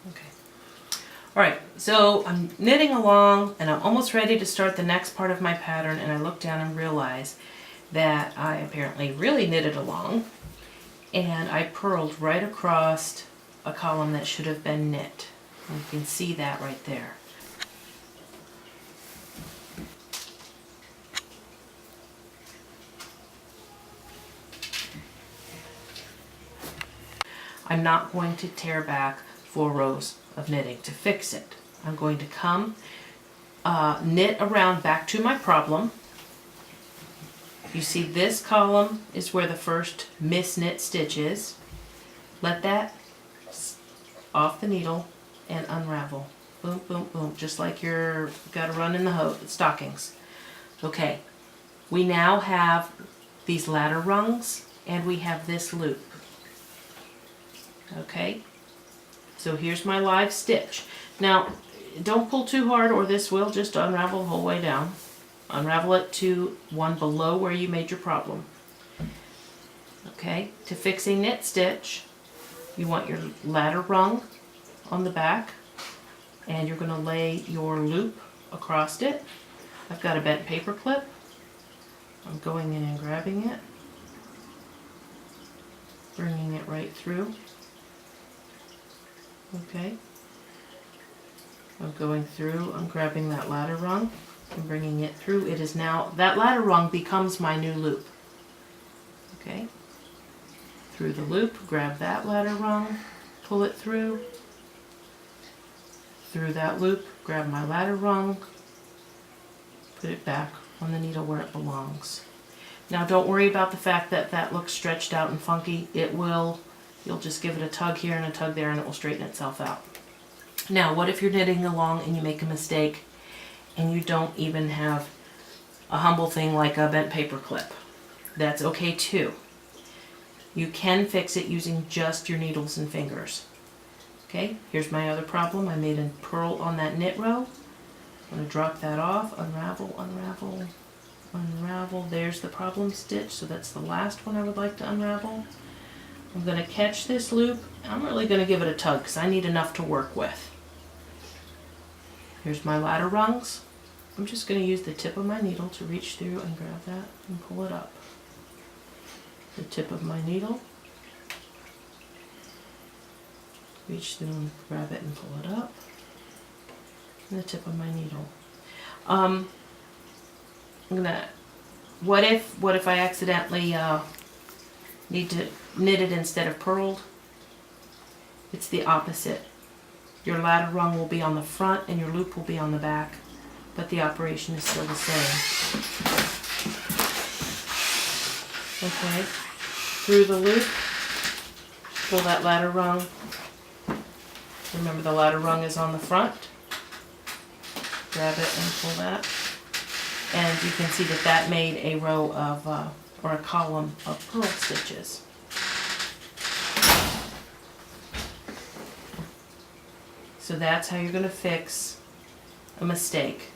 Okay. Alright, so I'm knitting along and I'm almost ready to start the next part of my pattern, and I look down and realize that I apparently really knitted along, and I purled right across a column that should have been knit. And you can see that right there. I'm not going to tear back 4 rows of knitting to fix it. I'm going to come knit around back to my problem. You see this column is where the first misknit stitch is. Let that off the needle and unravel. Boom, boom, boom, just like you're got to run in the stockings. Okay, we now have these ladder rungs and we have this loop. Okay, so here's my live stitch. Now, don't pull too hard or this will just unravel the whole way down. Unravel it to one below where you made your problem. Okay, to fix a knit stitch, you want your ladder rung on the back, and you're going to lay your loop across it. I've got a bent paper clip. I'm going in and grabbing it, bringing it right through. Okay, I'm going through, I'm grabbing that ladder rung and bringing it through. It is now, that ladder rung becomes my new loop. Okay, through the loop, grab that ladder rung, pull it through that loop, grab my ladder rung, put it back on the needle where it belongs. Now don't worry about the fact that that looks stretched out and funky. It will. You'll just give it a tug here and a tug there and it will straighten itself out. Now, what if you're knitting along and you make a mistake and you don't even have a humble thing like a bent paper clip? That's okay too. You can fix it using just your needles and fingers. Okay, here's my other problem. I made a purl on that knit row. I'm going to drop that off, unravel, unravel, unravel. There's the problem stitch, so that's the last one I would like to unravel. I'm going to catch this loop. I'm really going to give it a tug because I need enough to work with. Here's my ladder rungs. I'm just going to use the tip of my needle to reach through and grab that and pull it up. The tip of my needle. Reach through and grab it and pull it up. And the tip of my needle. I'm gonna. What if I accidentally need to knit it instead of purled? It's the opposite. Your ladder rung will be on the front and your loop will be on the back, but the operation is still the same. Okay, through the loop, pull that ladder rung. Remember the ladder rung is on the front. Grab it and pull that. And you can see that that made a row of, or a column of purl stitches. So that's how you're going to fix a mistake.